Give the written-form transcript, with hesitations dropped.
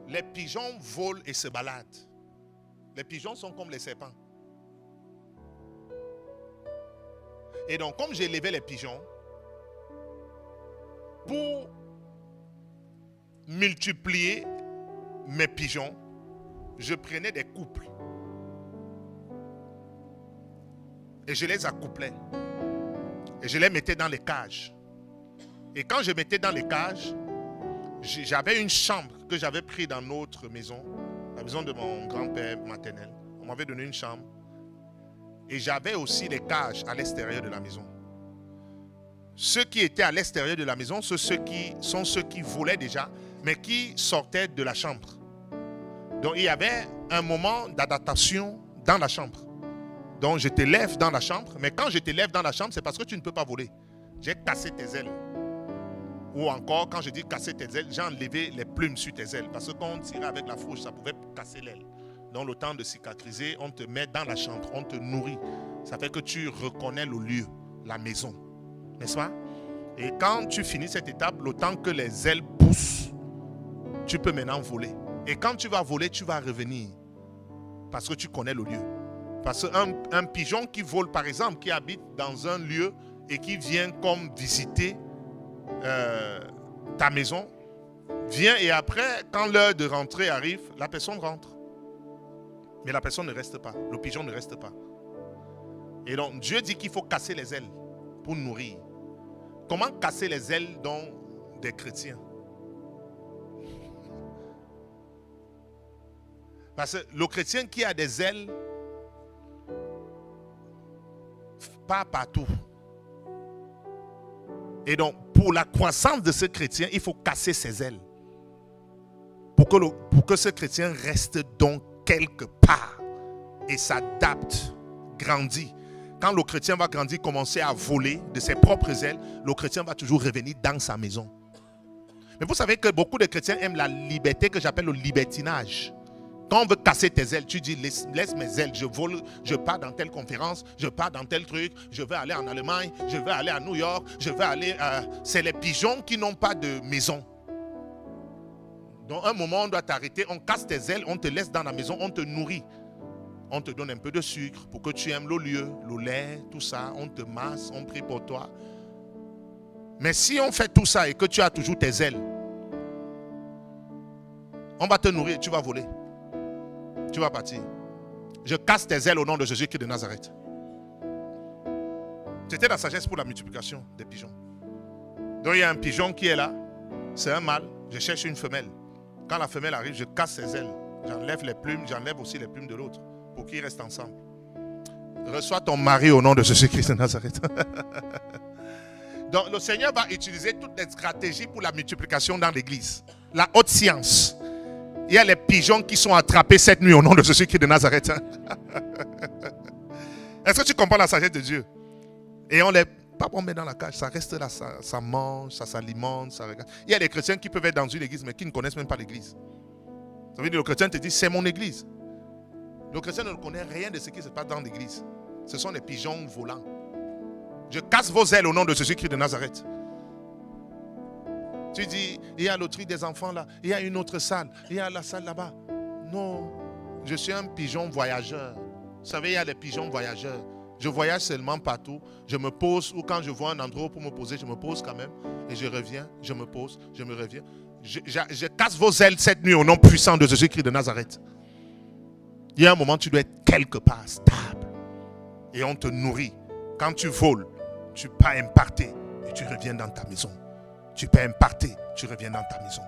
Les pigeons volent et se baladent. Les pigeons sont comme les serpents. Et donc, comme j'ai élevé les pigeons, pour multiplier mes pigeons, je prenais des couples. Et je les accouplais. Et je les mettais dans les cages. Et quand je mettais dans les cages, j'avais une chambre que j'avais prise dans notre maison, la maison de mon grand-père maternel. On m'avait donné une chambre. Et j'avais aussi des cages à l'extérieur de la maison. Ceux qui étaient à l'extérieur de la maison, sont ceux qui volaient déjà, mais qui sortaient de la chambre. Donc il y avait un moment d'adaptation dans la chambre. Donc je te lève dans la chambre, mais quand je te lève dans la chambre, c'est parce que tu ne peux pas voler. J'ai cassé tes ailes. Ou encore, quand je dis casser tes ailes, j'ai enlevé les plumes sur tes ailes. Parce que quand on tirait avec la fourche, ça pouvait casser l'aile. Donc le temps de cicatriser, on te met dans la chambre, on te nourrit. Ça fait que tu reconnais le lieu, la maison. N'est-ce pas? Et quand tu finis cette étape, le temps que les ailes poussent, tu peux maintenant voler. Et quand tu vas voler, tu vas revenir. Parce que tu connais le lieu. Parce qu'un pigeon qui vole, par exemple, qui habite dans un lieu et qui vient comme visiter ta maison, vient et après, quand l'heure de rentrer arrive, la personne rentre. Mais la personne ne reste pas. Le pigeon ne reste pas. Et donc, Dieu dit qu'il faut casser les ailes pour nourrir. Comment casser les ailes des chrétiens? Parce que le chrétien qui a des ailes, pas partout. Et donc, pour la croissance de ce chrétien, il faut casser ses ailes. Pour que ce chrétien reste donc quelque part et s'adapte, grandit. Quand le chrétien va grandir, commencer à voler de ses propres ailes, le chrétien va toujours revenir dans sa maison. Mais vous savez que beaucoup de chrétiens aiment la liberté que j'appelle le libertinage. Quand on veut casser tes ailes, tu dis laisse mes ailes, je vole, je pars dans telle conférence, je pars dans tel truc, je vais aller en Allemagne, je vais aller à New York, je vais aller c'est les pigeons qui n'ont pas de maison. Donc un moment on doit t'arrêter, on casse tes ailes, on te laisse dans la maison, on te nourrit. On te donne un peu de sucre pour que tu aimes le lieu, le lait, tout ça, on te masse, on prie pour toi. Mais si on fait tout ça et que tu as toujours tes ailes, on va te nourrir et tu vas voler. Tu vas partir. Je casse tes ailes au nom de Jésus-Christ de Nazareth. C'était la sagesse pour la multiplication des pigeons. Donc il y a un pigeon qui est là. C'est un mâle. Je cherche une femelle. Quand la femelle arrive, je casse ses ailes. J'enlève les plumes, j'enlève aussi les plumes de l'autre. Pour qu'ils restent ensemble. Reçois ton mari au nom de Jésus-Christ de Nazareth. Donc le Seigneur va utiliser toutes les stratégies pour la multiplication dans l'église. La haute science. Il y a les pigeons qui sont attrapés cette nuit au nom de Jésus-Christ de Nazareth. Est-ce que tu comprends la sagesse de Dieu? Et on les pas met dans la cage, ça reste là, ça mange, ça s'alimente, ça regarde. Il y a des chrétiens qui peuvent être dans une église mais qui ne connaissent même pas l'église. Ça veut dire que le chrétien te dit c'est mon église. Le chrétien ne connaît rien de ce qui se passe dans l'église. Ce sont des pigeons volants. Je casse vos ailes au nom de Jésus-Christ de Nazareth. Tu dis, il y a le truc des enfants là, il y a une autre salle, il y a la salle là-bas. Non, je suis un pigeon voyageur. Vous savez, il y a les pigeons voyageurs. Je voyage seulement partout. Je me pose, ou quand je vois un endroit pour me poser, je me pose quand même. Et je reviens, je me pose, je me reviens. Je casse vos ailes cette nuit au nom puissant de Jésus-Christ de Nazareth. Il y a un moment, tu dois être quelque part stable. Et on te nourrit. Quand tu voles, tu pars imparter et tu reviens dans ta maison. Tu peux imparter, tu reviens dans ta maison.